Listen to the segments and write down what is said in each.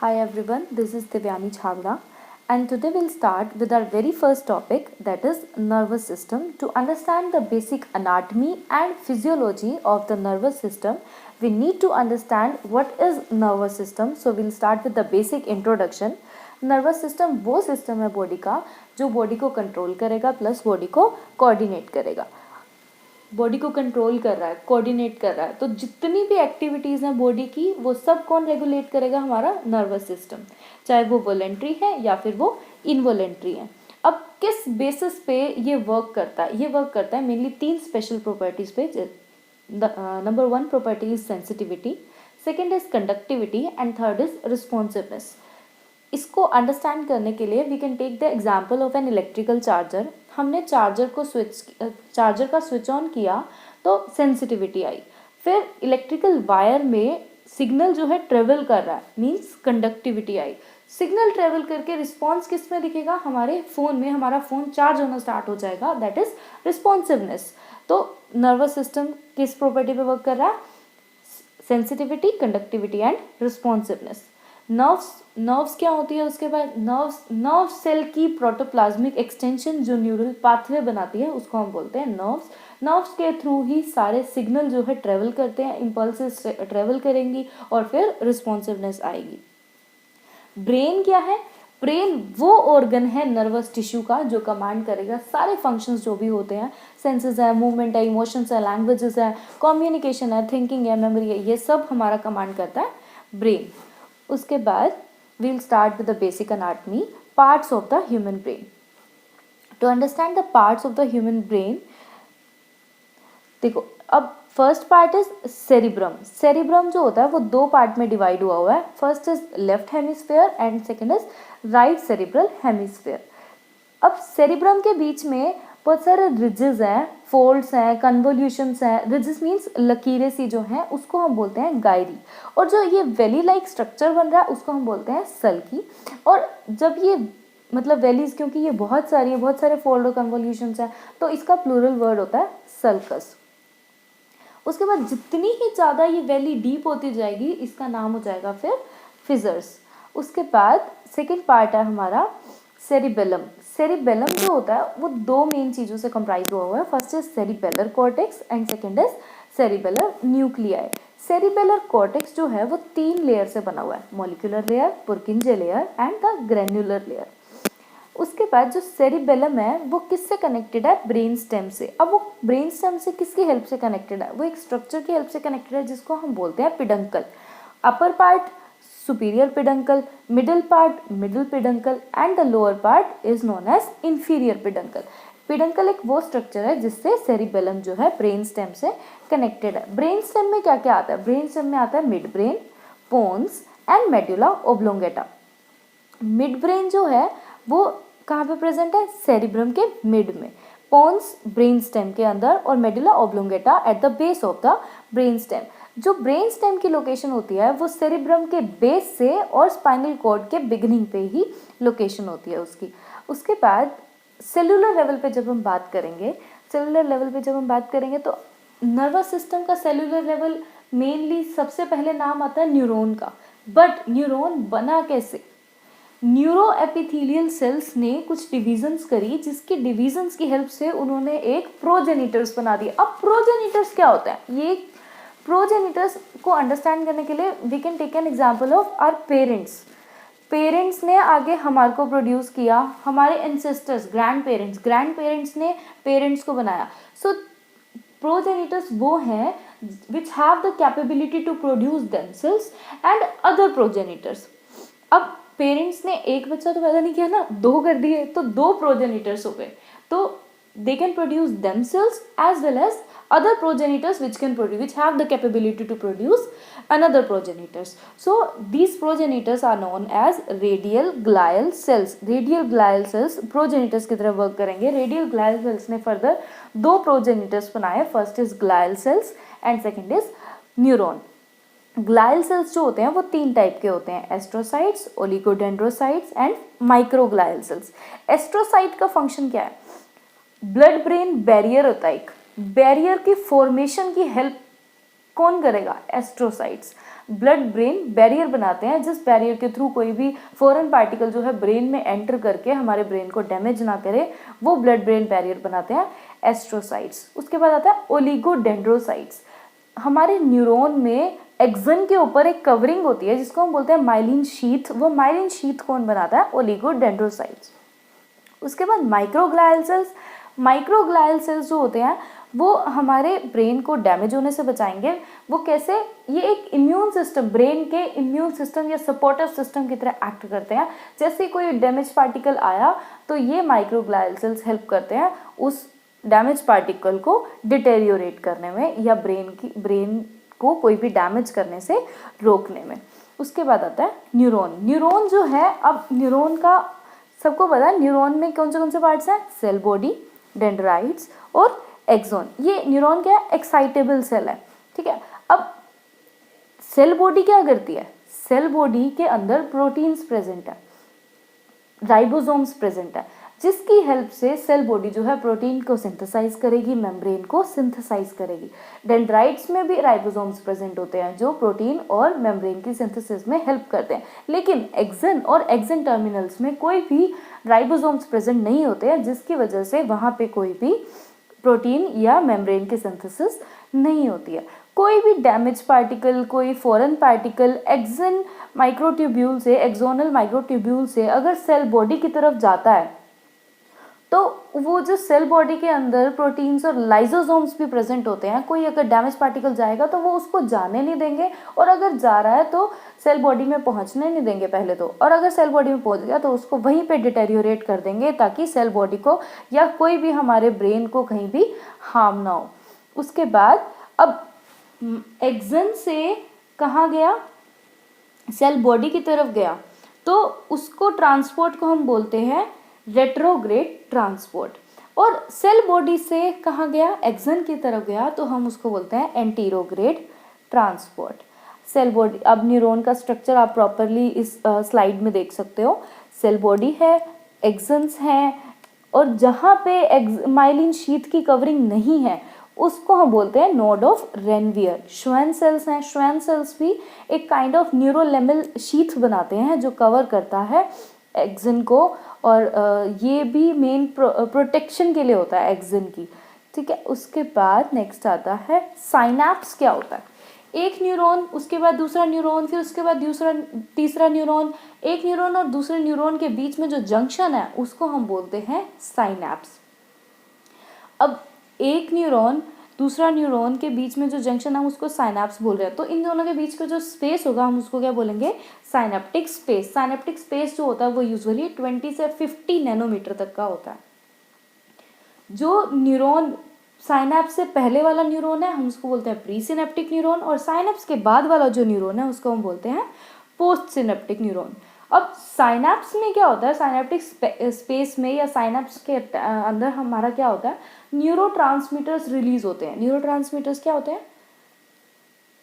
Hi everyone, this is Divyani Chhabra and today we'll start with our very first topic, that is nervous system. To understand the basic anatomy and physiology of the nervous system, we need to understand what is nervous system. So we'll start with the basic introduction. Nervous system वो system है body का जो body को control करेगा plus body को coordinate करेगा. Body को control कर रहा है, कोऑर्डिनेट कर रहा है, तो जितनी भी एक्टिविटीज़ हैं बॉडी की वो सब कौन रेगुलेट करेगा? हमारा नर्वस सिस्टम, चाहे वो वॉलेंट्री है या फिर वो इनवॉलेंट्री है. अब किस बेसिस पे ये वर्क करता है? ये वर्क करता है मेनली 3 स्पेशल प्रॉपर्टीज़ पे. Number 1 property is sensitivity, second is conductivity and third is responsiveness. इसको अंडरस्टैंड करने के लिए we can take the example of an electrical charger. हमने चार्जर का स्विच ऑन किया तो सेंसिटिविटी आई. फिर इलेक्ट्रिकल वायर में सिग्नल जो है ट्रेवल कर रहा है, मींस कंडक्टिविटी आई. सिग्नल ट्रेवल करके रिस्पॉन्स किस में दिखेगा? हमारे फ़ोन में. हमारा फ़ोन चार्ज होना स्टार्ट हो जाएगा, दैट इज रिस्पॉन्सिवनेस. तो नर्वस सिस्टम किस प्रॉपर्टी पे वर्क कर रहा है? Sensitivity, conductivity and responsiveness. Nerves क्या होती है? उसके बाद नर्व सेल की प्रोटोप्लाज्मिक एक्सटेंशन जो न्यूरल पाथवे बनाती है उसको हम बोलते हैं नर्व्स. नर्व्स के थ्रू ही सारे सिग्नल जो है ट्रेवल करते हैं, इम्पल्सेस ट्रेवल करेंगी और फिर रिस्पॉन्सिवनेस आएगी. ब्रेन क्या है? ब्रेन वो ऑर्गन है नर्वस टिश्यू का जो कमांड करेगा सारे फंक्शंस जो भी होते हैं. सेंसेस है, मूवमेंट है, इमोशंस है, लैंग्वेजेस है, कम्युनिकेशन है, थिंकिंग है, मेमोरी है, ये सब हमारा कमांड करता है ब्रेन. उसके बाद we'll start with the basic anatomy, parts of the human brain. To understand the parts of the human brain, देखो अब first part is cerebrum. Cerebrum जो होता है वो 2 पार्ट में डिवाइड हुआ है. First is left hemisphere and second is right cerebral hemisphere. अब सेरिब्रम के बीच में बहुत सारे रिजेस हैं, फोल्ड्स हैं, कन्वोल्यूशंस हैं. रिजेस मीन्स लकीरें सी जो हैं उसको हम बोलते हैं गायरी. और जो ये वेली लाइक स्ट्रक्चर बन रहा है उसको हम बोलते हैं सल्की. और जब ये मतलब वेलीज, क्योंकि ये बहुत सारी हैं, बहुत सारे फोल्ड और कन्वोल्यूशंस हैं, तो इसका प्लूरल वर्ड होता है सल्कस. उसके बाद जितनी ही ज़्यादा ये वैली डीप होती जाएगी इसका नाम हो जाएगा फिर फिजर्स. उसके बाद सेकेंड पार्ट है हमारा सेरिबेलम. सेरिबेलम जो होता है वो 2 मेन चीज़ों से कंप्राइज हुआ है. First is cerebellar cortex and second is cerebellar nuclei. Cerebellar cortex जो है वो 3 लेयर से बना हुआ है, molecular layer, पुरकिंजे layer and the granular layer. उसके बाद जो सेरिबेलम है वो किससे कनेक्टेड है? ब्रेन स्टेम से. अब वो ब्रेन स्टेम से किसकी हेल्प से कनेक्टेड है? वो एक स्ट्रक्चर की हेल्प से कनेक्टेड है जिसको हम बोलते हैं peduncle. Upper part superior peduncle, middle part middle peduncle and the lower part is known as inferior peduncle. Peduncle एक वो स्ट्रक्चर है जिससे सेरिबेलम जो है ब्रेन स्टेम से कनेक्टेड है. ब्रेन स्टेम में क्या क्या आता है? ब्रेन स्टेम में आता है midbrain, pons and medulla oblongata. Midbrain जो है वो कहाँ पे प्रेजेंट है? सेरिब्रम के मिड में. पोन्स ब्रेन स्टेम के अंदर और medulla oblongata at the base of the brain stem. जो ब्रेन स्टेम की लोकेशन होती है वो सेरिब्रम के बेस से और स्पाइनल कॉर्ड के बिगनिंग पे ही लोकेशन होती है उसकी. उसके बाद सेलुलर लेवल पे जब हम बात करेंगे तो नर्वस सिस्टम का सेलुलर लेवल मेनली सबसे पहले नाम आता है न्यूरॉन का. बट न्यूरॉन बना कैसे? न्यूरो एपिथेलियल सेल्स ने कुछ डिविजन्स करी जिसकी डिविजन्स की हेल्प से उन्होंने एक प्रोजेनिटर्स बना दिए. अब प्रोजेनिटर्स क्या होता है? ये प्रोजेनिटर्स को अंडरस्टैंड करने के लिए we can take an example of our parents ने आगे हमारे को प्रोड्यूस किया. हमारे एंसेस्टर्स, ग्रैंड पेरेंट्स ने पेरेंट्स को बनाया. सो प्रोजेनिटर्स वो हैं which have the capability to produce themselves and other progenitors. अब पेरेंट्स ने एक बच्चा तो पैदा नहीं किया ना, 2 कर दिए, तो 2 प्रोजेनिटर्स हो गए. तो they can produce themselves as well as other progenitors which have the capability to produce another progenitors. So these progenitors are known as radial glial cells. Radial glial cells progenitors की तरह वर्क करेंगे. radial glial cells ने further 2 progenitors बनाए. first is glial cells and second is neuron. Glial cells जो होते हैं वो 3 type के होते हैं, astrocytes, oligodendrocytes and microglial cells. Astrocyte का फंक्शन क्या है? ब्लड ब्रेन बैरियर होता है. एक बैरियर की फॉर्मेशन की हेल्प कौन करेगा? एस्ट्रोसाइट्स. ब्लड ब्रेन बैरियर बनाते हैं, जिस बैरियर के थ्रू कोई भी फॉरेन पार्टिकल जो है ब्रेन में एंटर करके हमारे ब्रेन को डैमेज ना करे, वो ब्लड ब्रेन बैरियर बनाते हैं एस्ट्रोसाइट्स। उसके बाद आता है ओलिगोडेंड्रोसाइट्स। हमारे न्यूरॉन में एक्सन के ऊपर एक कवरिंग होती है जिसको हम बोलते हैं माइलिन शीथ। वो माइलिन शीथ कौन बनाता है? ओलिगोडेंड्रोसाइट्स। उसके बाद माइक्रोग्लायल सेल्स। माइक्रोग्लायल सेल्स जो होते हैं वो हमारे ब्रेन को डैमेज होने से बचाएंगे। वो कैसे? ये एक इम्यून सिस्टम, ब्रेन के इम्यून सिस्टम या सपोर्टिव सिस्टम की तरह एक्ट करते हैं। जैसे कोई डैमेज पार्टिकल आया तो ये माइक्रोग्लायल सेल्स हेल्प करते हैं उस डैमेज पार्टिकल को डिटेरियोरेट करने में या ब्रेन को कोई भी डैमेज करने से रोकने में। उसके बाद आता है न्यूरॉन। न्यूरॉन जो है, अब न्यूरॉन का सबको पता है न्यूरॉन में कौन से पार्ट्स हैं? सेल बॉडी, डेंड्राइट्स और एक्सोन। ये न्यूरॉन क्या है? एक्साइटेबल सेल है, ठीक है। अब सेल बॉडी क्या करती है? सेल बॉडी के अंदर प्रोटीन्स प्रेजेंट है, राइबोसोम्स प्रेजेंट है, जिसकी हेल्प से सेल बॉडी जो है प्रोटीन को सिंथेसाइज करेगी, मेम्ब्रेन को सिंथेसाइज करेगी। डेंड्राइट्स में भी राइबोसोम्स प्रेजेंट होते हैं जो प्रोटीन और मेम्ब्रेन की सिंथेसिस में हेल्प करते हैं। लेकिन एक्सन और एक्सन टर्मिनल्स में कोई भी राइबोसोम्स प्रेजेंट नहीं होते हैं, जिसकी वजह से वहाँ पे कोई भी प्रोटीन या मेम्ब्रेन की सिंथेसिस नहीं होती है। कोई भी डैमेज पार्टिकल, कोई फॉरेन पार्टिकल एक्सन माइक्रोट्यूब्यूल से, एक्सोनल माइक्रोट्यूब्यूल से अगर सेल बॉडी की तरफ जाता है तो वो जो सेल बॉडी के अंदर प्रोटीन्स और लाइसोसोम्स भी प्रेजेंट होते हैं, कोई अगर डैमेज पार्टिकल जाएगा तो वो उसको जाने नहीं देंगे, और अगर जा रहा है तो सेल बॉडी में पहुंचने नहीं देंगे पहले तो, और अगर सेल बॉडी में पहुंच गया तो उसको वहीं पे डिटेरियोरेट कर देंगे ताकि सेल बॉडी को या कोई भी हमारे ब्रेन को कहीं भी हार्म ना हो। उसके बाद अब एक्सन से कहाँ गया? सेल बॉडी की तरफ गया, तो उसको ट्रांसपोर्ट को हम बोलते हैं रेट्रोग्रेड ट्रांसपोर्ट। और सेल बॉडी से कहाँ गया? एक्सन की तरफ गया, तो हम उसको बोलते हैं एंटीरोग्रेड ट्रांसपोर्ट। सेल बॉडी, अब न्यूरॉन का स्ट्रक्चर आप प्रॉपरली इस स्लाइड में देख सकते हो। सेल बॉडी है, एक्सन्स हैं, और जहाँ पे माइलिन शीथ की कवरिंग नहीं है उसको हम बोलते हैं नोड ऑफ रेनवियर। श्वेन सेल्स हैं, श्वेन सेल्स भी एक काइंड ऑफ न्यूरोलेमल शीथ बनाते हैं जो कवर करता है एक्सन को, और ये भी मेन प्रोटेक्शन के लिए होता है एक्सन की, ठीक है। उसके बाद नेक्स्ट आता है साइनैप्स। क्या होता है? एक न्यूरॉन, उसके बाद दूसरा न्यूरॉन, फिर उसके बाद दूसरा तीसरा न्यूरॉन। एक न्यूरॉन और दूसरे न्यूरॉन के बीच में जो जंक्शन है उसको हम बोलते हैं साइनैप्स। अब एक न्यूरॉन दूसरा न्यूरॉन के बीच में जो जंक्शन है उसको साइनैप्स बोल रहे हैं, तो इन दोनों के बीच का जो स्पेस होगा हम उसको क्या बोलेंगे? Synaptic space. साइनेप्टिक स्पेस जो होता है वो यूजुअली 20 से 50 नैनोमीटर तक का होता है। जो न्यूरॉन साइनैप्स से पहले वाला न्यूरॉन है हम उसको बोलते हैं प्री सिनेप्टिक न्यूरॉन, और साइनैप्स के बाद वाला जो न्यूरॉन है उसको हम बोलते हैं पोस्ट सिनेप्टिक न्यूरॉन। अब साइनैप्स में क्या होता है? साइनेप्टिक स्पेस में या साइनैप्स के अंदर हमारा क्या होता है? न्यूरोट्रांसमीटर्स रिलीज होते हैं। न्यूरोट्रांसमीटर्स क्या होते हैं?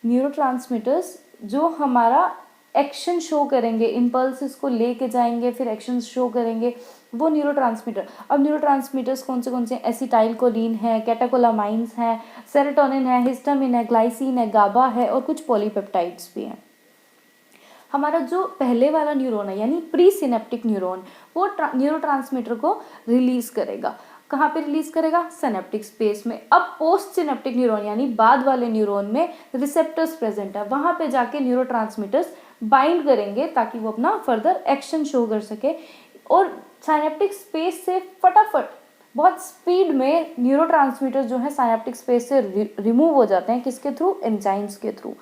न्यूरोट्रांसमीटर्स जो हमारा एक्शन शो करेंगे, इम्पल्सेस को लेके जाएंगे, फिर एक्शन शो करेंगे, वो न्यूरोट्रांसमीटर। अब न्यूरोट्रांसमीटर्स कौन से? एसिटाइलकोलिन है, कैटेकोलामाइंस हैं, सेरोटोनिन है, हिस्टामिन है, ग्लाइसिन है, गाबा है, और कुछ पॉलीपेप्टाइड्स भी हैं। हमारा जो पहले वाला न्यूरॉन है यानी प्री सिनेप्टिक न्यूरॉन, वो न्यूरोट्रांसमीटर को रिलीज करेगा। कहाँ पे रिलीज करेगा? सिनेप्टिक स्पेस में। अब पोस्ट सिनेप्टिक न्यूरॉन यानी बाद वाले न्यूरॉन में रिसेप्टर्स प्रेजेंट है, वहाँ पे जाके न्यूरोट्रांसमीटर्स बाइंड करेंगे ताकि वो अपना फर्दर एक्शन शो कर सके, और साइनेप्टिक स्पेस से फटाफट बहुत स्पीड में न्यूरोट्रांसमीटर जो है साइनेप्टिक स्पेस से रिमूव हो जाते हैं। किसके थ्रू? एंजाइम्स के थ्रू।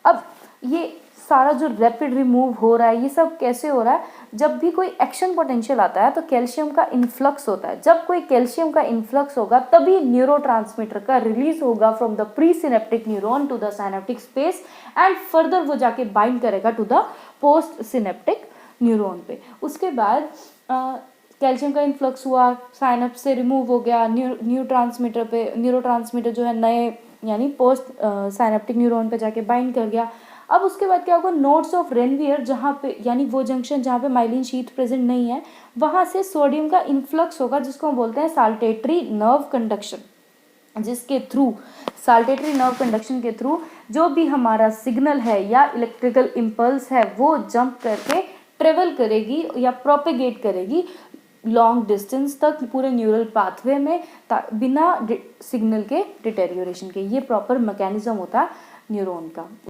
अब ये सारा जो रैपिड रिमूव हो रहा है ये सब कैसे हो रहा है? जब भी कोई एक्शन पोटेंशियल आता है तो कैल्शियम का इन्फ्लक्स होता है। जब कोई कैल्शियम का इन्फ्लक्स होगा तभी न्यूरोट्रांसमीटर का रिलीज होगा from the pre synaptic neuron to the synaptic space, and further वो जाके बाइंड करेगा to the post synaptic neuron पे। उसके बाद कैल्शियम का इन्फ्लक्स हुआ, साइनेप्स से रिमूव हो गया, न्यूरोट्रांसमीटर जो है नए यानी पोस्ट साइनेप्टिक न्यूरॉन पे जाके बाइंड कर गया। अब उसके बाद क्या होगा? नोड्स ऑफ रेनवियर, जहाँ पे यानी वो जंक्शन जहाँ पे माइलिन शीथ प्रेजेंट नहीं है, वहाँ से सोडियम का इन्फ्लक्स होगा जिसको हम बोलते हैं साल्टेटरी नर्व कंडक्शन। जिसके थ्रू साल्टेटरी नर्व कंडक्शन के थ्रू जो भी हमारा सिग्नल है या इलेक्ट्रिकल इम्पल्स है वो जंप करके ट्रेवल करेगी या प्रोपेगेट करेगी लॉन्ग डिस्टेंस तक पूरे न्यूरल पाथवे में बिना सिग्नल के डिटेरियोरेशन के। ये प्रॉपर मैकेनिज्म होता है न्यूरॉन का।